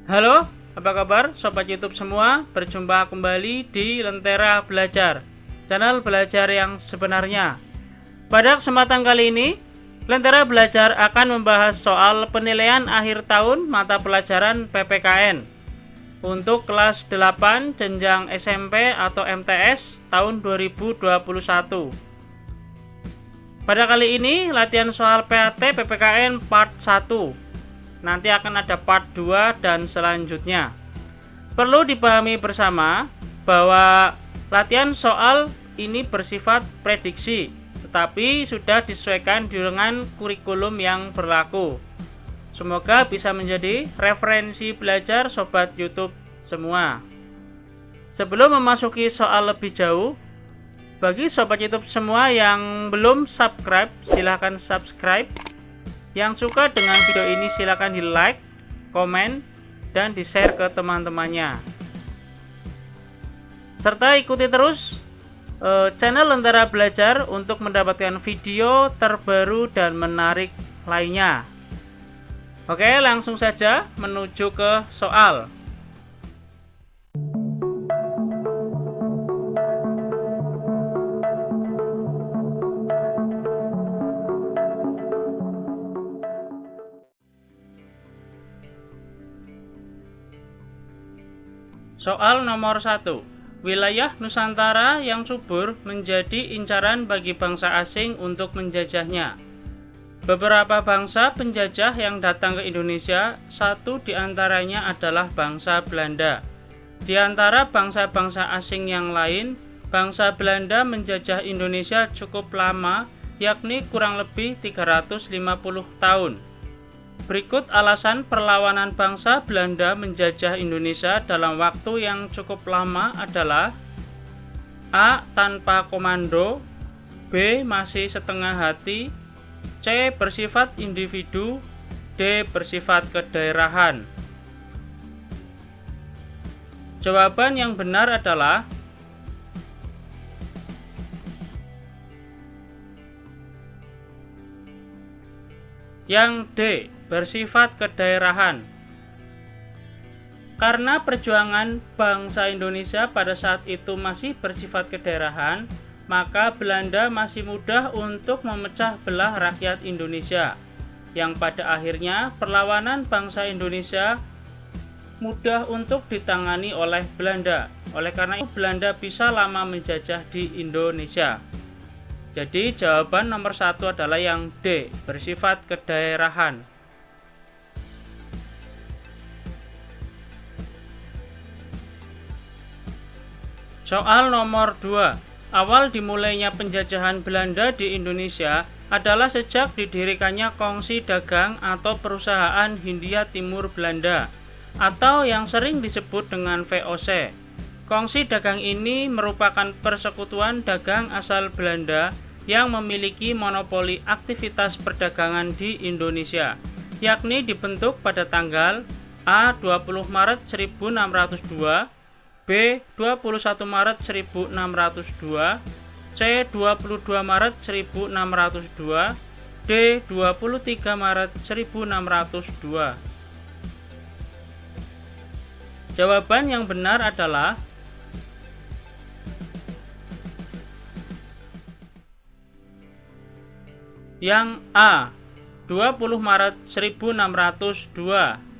Halo, apa kabar Sobat YouTube semua? Berjumpa kembali di Lentera Belajar, channel belajar yang sebenarnya. Pada kesempatan kali ini, Lentera Belajar akan membahas soal penilaian akhir tahun mata pelajaran PPKN untuk kelas 8 jenjang SMP atau MTS tahun 2021. Pada kali ini, latihan soal PAT PPKN part 1. Nanti akan ada part 2 dan selanjutnya. Perlu dipahami bersama bahwa latihan soal ini bersifat prediksi, tetapi sudah disesuaikan dengan kurikulum yang berlaku. Semoga bisa menjadi referensi belajar Sobat YouTube semua. Sebelum memasuki soal lebih jauh, bagi Sobat YouTube semua yang belum subscribe, silahkan subscribe. Yang suka dengan video ini silahkan di like, komen, dan di share ke teman-temannya. Serta ikuti terus channel Lentera Belajar untuk mendapatkan video terbaru dan menarik lainnya. Oke, langsung saja menuju ke soal. Soal nomor 1. Wilayah Nusantara yang subur menjadi incaran bagi bangsa asing untuk menjajahnya. Beberapa bangsa penjajah yang datang ke Indonesia, satu di antaranya adalah bangsa Belanda. Di antara bangsa-bangsa asing yang lain, bangsa Belanda menjajah Indonesia cukup lama, yakni kurang lebih 350 tahun. Berikut alasan perlawanan bangsa Belanda menjajah Indonesia dalam waktu yang cukup lama adalah: A. Tanpa komando, B. Masih setengah hati, C. Bersifat individu, D. Bersifat kedaerahan. Jawaban yang benar adalah yang D. Bersifat kedaerahan. Karena perjuangan bangsa Indonesia pada saat itu masih bersifat kedaerahan, maka Belanda masih mudah untuk memecah belah rakyat Indonesia, yang pada akhirnya perlawanan bangsa Indonesia mudah untuk ditangani oleh Belanda. Oleh karena itu Belanda bisa lama menjajah di Indonesia. Jadi jawaban nomor 1 adalah yang D, bersifat kedaerahan. Soal nomor 2. Awal dimulainya penjajahan Belanda di Indonesia adalah sejak didirikannya Kongsi Dagang atau Perusahaan Hindia Timur Belanda, atau yang sering disebut dengan VOC. Kongsi dagang ini merupakan persekutuan dagang asal Belanda yang memiliki monopoli aktivitas perdagangan di Indonesia, yakni dibentuk pada tanggal A. 20 Maret 1602, B. 21 Maret 1602, C. 22 Maret 1602, D. 23 Maret 1602. Jawaban yang benar adalah yang A. 20 Maret 1602.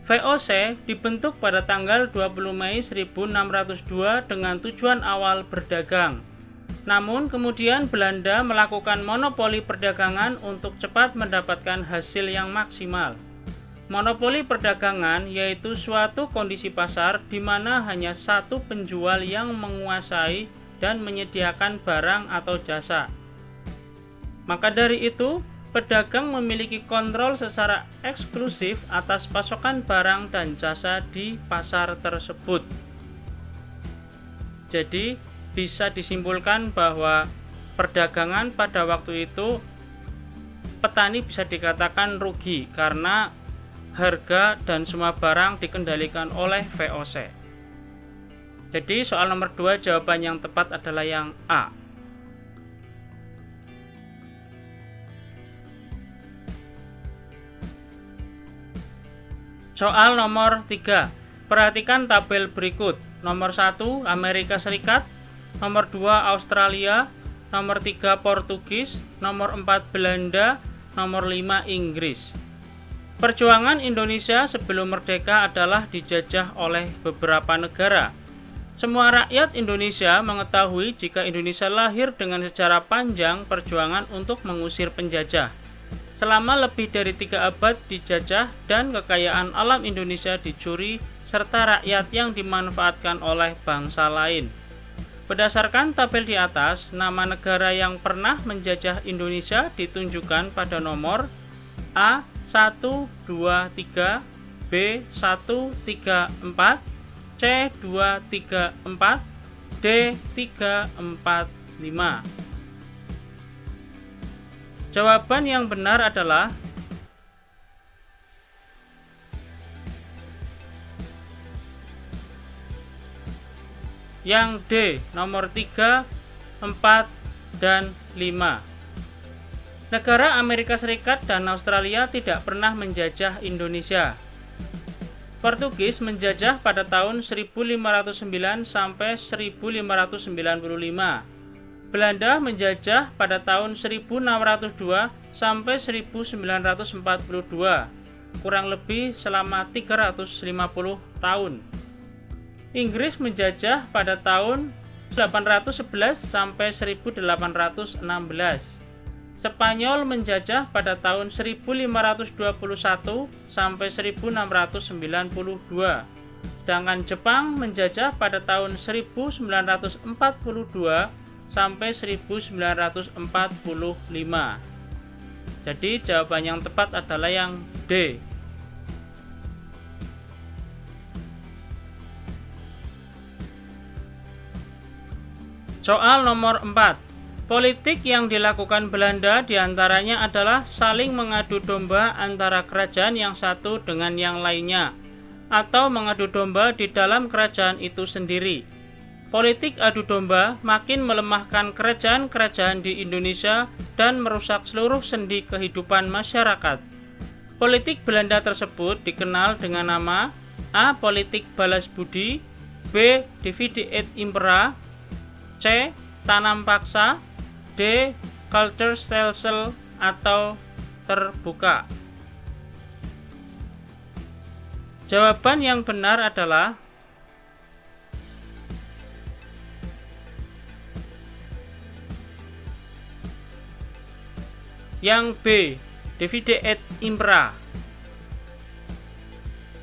VOC dibentuk pada tanggal 20 Mei 1602 dengan tujuan awal berdagang. Namun kemudian Belanda melakukan monopoli perdagangan untuk cepat mendapatkan hasil yang maksimal. Monopoli perdagangan yaitu suatu kondisi pasar di mana hanya satu penjual yang menguasai dan menyediakan barang atau jasa. Maka dari itu, pedagang memiliki kontrol secara eksklusif atas pasokan barang dan jasa di pasar tersebut. Jadi, bisa disimpulkan bahwa perdagangan pada waktu itu petani bisa dikatakan rugi karena harga dan semua barang dikendalikan oleh VOC. Jadi, soal nomor 2 jawaban yang tepat adalah yang A. Soal nomor 3. Perhatikan tabel berikut. Nomor 1 Amerika Serikat, nomor 2 Australia, nomor 3 Portugis, nomor 4 Belanda, nomor 5 Inggris. Perjuangan Indonesia sebelum merdeka adalah dijajah oleh beberapa negara. Semua rakyat Indonesia mengetahui jika Indonesia lahir dengan sejarah panjang perjuangan untuk mengusir penjajah. Selama lebih dari 3 abad dijajah dan kekayaan alam Indonesia dicuri serta rakyat yang dimanfaatkan oleh bangsa lain. Berdasarkan tabel di atas, nama negara yang pernah menjajah Indonesia ditunjukkan pada nomor A 1, 2, 3, B 1, 3, 4, C 2, 3, 4, D 3, 4, 5. Jawaban yang benar adalah yang D, nomor 3, 4, dan 5. Negara Amerika Serikat dan Australia tidak pernah menjajah Indonesia. Portugis menjajah pada tahun 1509 sampai 1595. Belanda menjajah pada tahun 1602 sampai 1942, kurang lebih selama 350 tahun. Inggris menjajah pada tahun 811 sampai 1816. Spanyol menjajah pada tahun 1521 sampai 1692. Sedangkan Jepang menjajah pada tahun 1942 sampai 1945. Jadi jawaban yang tepat adalah yang D. Soal nomor 4. Politik yang dilakukan Belanda diantaranya adalah saling mengadu domba antara kerajaan yang satu dengan yang lainnya, atau mengadu domba di dalam kerajaan itu sendiri. Politik adu domba makin melemahkan kerajaan-kerajaan di Indonesia dan merusak seluruh sendi kehidupan masyarakat. Politik Belanda tersebut dikenal dengan nama A. Politik balas budi, B. Divide et impera, C. Tanam paksa, D. Culture stelsel atau terbuka. Jawaban yang benar adalah yang B, Divide et impera.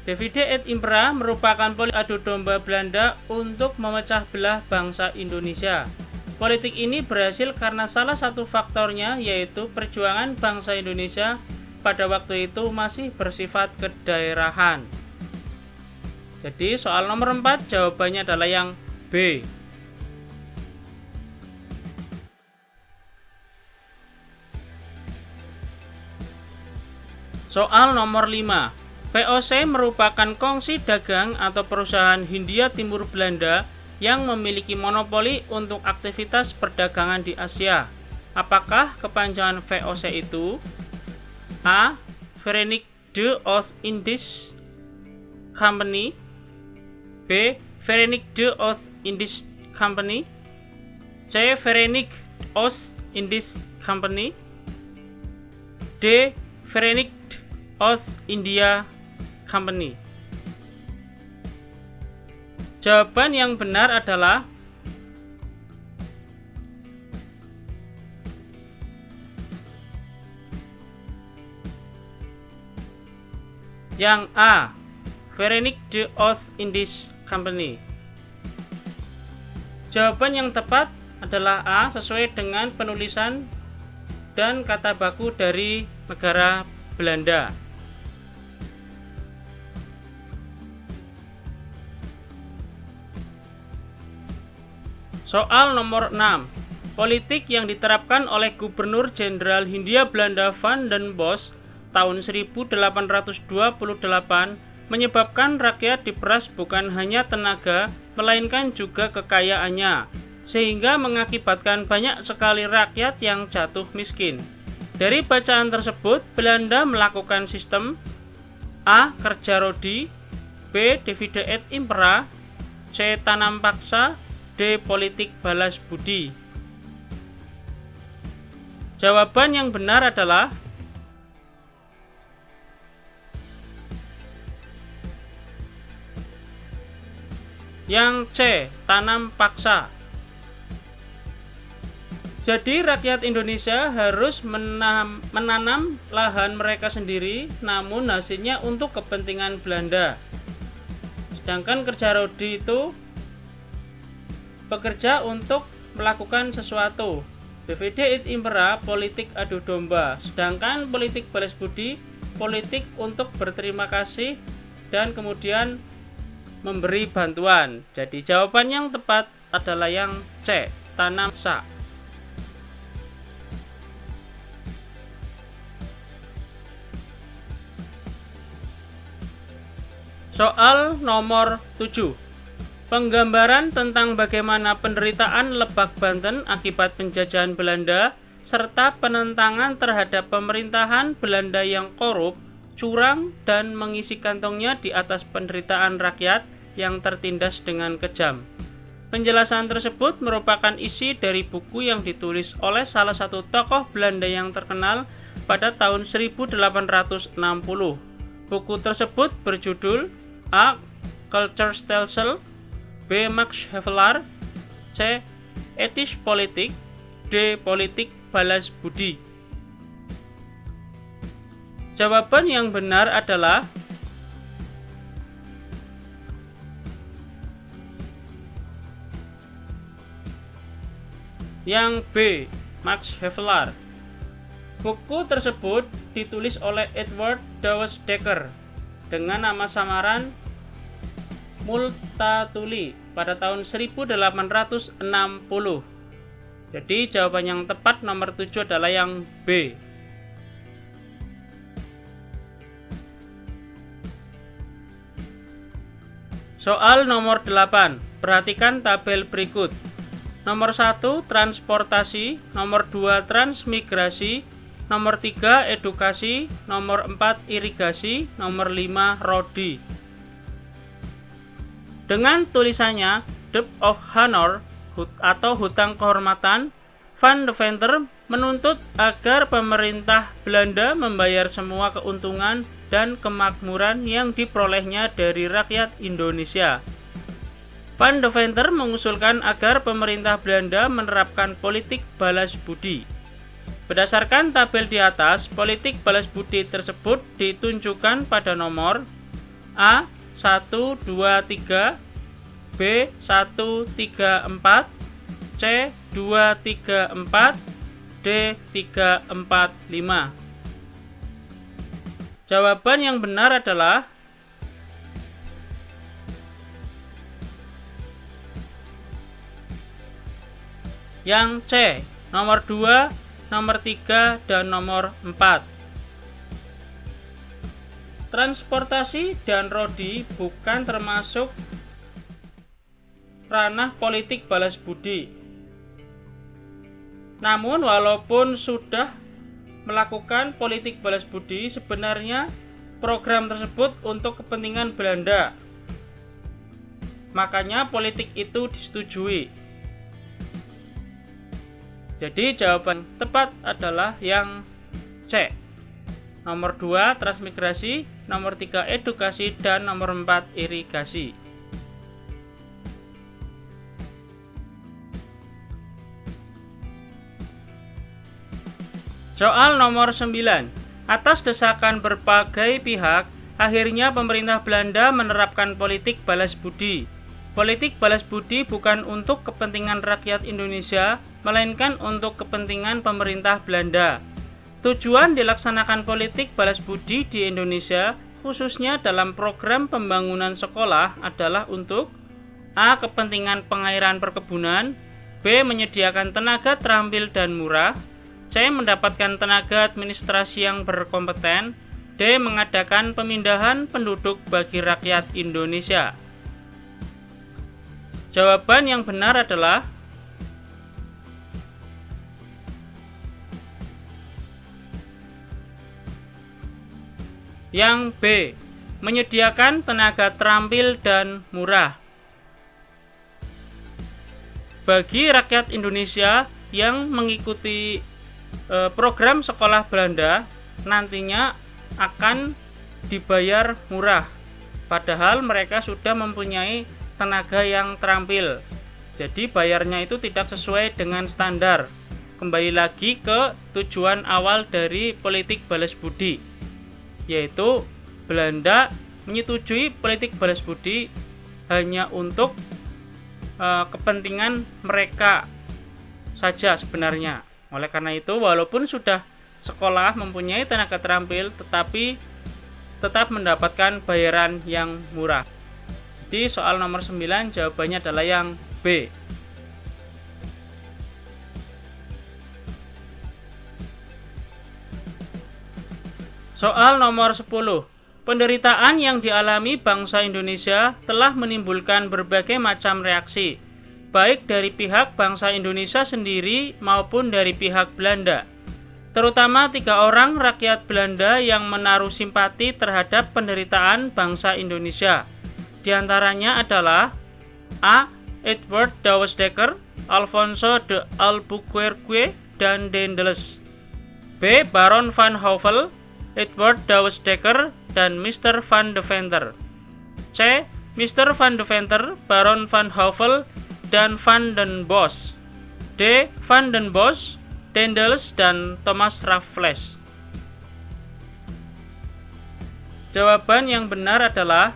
Divide et impera merupakan politik adu domba Belanda untuk memecah belah bangsa Indonesia. Politik ini berhasil karena salah satu faktornya yaitu perjuangan bangsa Indonesia pada waktu itu masih bersifat kedaerahan. Jadi soal nomor 4 jawabannya adalah yang B. Soal nomor 5. VOC merupakan kongsi dagang atau perusahaan Hindia Timur Belanda yang memiliki monopoli untuk aktivitas perdagangan di Asia. Apakah kepanjangan VOC itu? A. Verenigde Oost-Indisch Company, B. Verenigde Oost-Indisch Company, C. Verenigde Oost-Indisch Company, D. Verenigde Oost-India Company. Jawaban yang benar adalah yang A. Verenigde Oost-Indisch Company. Jawaban yang tepat adalah A, sesuai dengan penulisan dan kata baku dari negara Belanda. Soal nomor 6. Politik yang diterapkan oleh Gubernur Jenderal Hindia Belanda Van den Bosch tahun 1828 menyebabkan rakyat diperas bukan hanya tenaga, melainkan juga kekayaannya, sehingga mengakibatkan banyak sekali rakyat yang jatuh miskin. Dari bacaan tersebut, Belanda melakukan sistem A. Kerja rodi, B. Divide et impera, C. Tanam paksa, D. Politik balas budi. Jawaban yang benar adalah yang C. Tanam paksa. Jadi rakyat Indonesia harus menanam lahan mereka sendiri, namun hasilnya untuk kepentingan Belanda. Sedangkan kerja rodi itu bekerja untuk melakukan sesuatu. Divide et impera, politik adu domba. Sedangkan politik balas budi, politik untuk berterima kasih dan kemudian memberi bantuan. Jadi jawaban yang tepat adalah yang C. Tanam paksa. Soal nomor 7. Penggambaran tentang bagaimana penderitaan Lebak Banten akibat penjajahan Belanda serta penentangan terhadap pemerintahan Belanda yang korup, curang, dan mengisi kantongnya di atas penderitaan rakyat yang tertindas dengan kejam. Penjelasan tersebut merupakan isi dari buku yang ditulis oleh salah satu tokoh Belanda yang terkenal pada tahun 1860. Buku tersebut berjudul A. Kulturstelsel, B. Max Havelaar, C. Ethisch Politik, D. Politik balas budi. Jawaban yang benar adalah yang B. Max Havelaar. Buku tersebut ditulis oleh Edward Dawes Dekker dengan nama samaran Multatuli pada tahun 1860. Jadi jawaban yang tepat nomor 7 adalah yang B. Soal nomor 8. Perhatikan tabel berikut. Nomor 1 transportasi, nomor 2 transmigrasi, nomor 3 edukasi, nomor 4 irigasi, nomor 5 rodi. Dengan tulisannya Debt of Honor atau hutang kehormatan, Van Deventer menuntut agar pemerintah Belanda membayar semua keuntungan dan kemakmuran yang diperolehnya dari rakyat Indonesia. Van Deventer mengusulkan agar pemerintah Belanda menerapkan politik balas budi. Berdasarkan tabel di atas, politik balas budi tersebut ditunjukkan pada nomor A 1, 2, 3, B 1, 3, 4, C 2, 3, 4, D 3, 4, 5. Jawaban yang benar adalah yang C, nomor 2, nomor 3, dan nomor 4. Transportasi dan rodi bukan termasuk ranah politik balas budi. Namun walaupun sudah melakukan politik balas budi, sebenarnya program tersebut untuk kepentingan Belanda. Makanya politik itu disetujui. Jadi jawaban tepat adalah yang C. Nomor 2 transmigrasi, nomor 3 edukasi, dan nomor 4 irigasi. Soal nomor 9. Atas desakan berbagai pihak, akhirnya pemerintah Belanda menerapkan politik balas budi. Politik balas budi bukan untuk kepentingan rakyat Indonesia, melainkan untuk kepentingan pemerintah Belanda. Tujuan dilaksanakan politik balas budi di Indonesia, khususnya dalam program pembangunan sekolah, adalah untuk A. Kepentingan pengairan perkebunan, B. Menyediakan tenaga terampil dan murah, C. Mendapatkan tenaga administrasi yang berkompeten, D. Mengadakan pemindahan penduduk bagi rakyat Indonesia. Jawaban yang benar adalah yang B. menyediakan tenaga terampil dan murah. Bagi rakyat Indonesia yang mengikuti program sekolah Belanda, nantinya akan dibayar murah, padahal mereka sudah mempunyai tenaga yang terampil. Jadi bayarnya itu tidak sesuai dengan standar. Kembali lagi ke tujuan awal dari politik balas budi, yaitu Belanda menyetujui politik balas budi hanya untuk kepentingan mereka saja sebenarnya. Oleh karena itu, walaupun sudah sekolah mempunyai tenaga terampil, tetapi tetap mendapatkan bayaran yang murah. Jadi soal nomor 9 jawabannya adalah yang B. Soal nomor 10. Penderitaan yang dialami bangsa Indonesia telah menimbulkan berbagai macam reaksi, baik dari pihak bangsa Indonesia sendiri maupun dari pihak Belanda. Terutama 3 orang rakyat Belanda yang menaruh simpati terhadap penderitaan bangsa Indonesia. Di antaranya adalah A. Edward Douwes Dekker, Alfonso de Albuquerque, dan Daendels. B. Baron van Houvel, Edward Douwes Dekker, dan Mr. van Deventer. C. Mr. van Deventer, Baron van Houvel, dan Van den Bosch. D. Van den Bosch, Daendels, dan Thomas Raffles. Jawaban yang benar adalah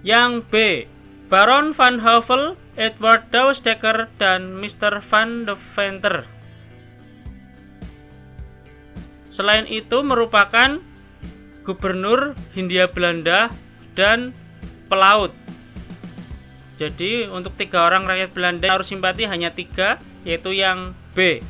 yang B. Baron van Houvel, Edward Douwes Dekker, dan Mr. van Deventer. Selain itu merupakan gubernur Hindia Belanda dan pelaut. Jadi untuk 3 orang rakyat Belanda harus simpati hanya 3, yaitu yang B.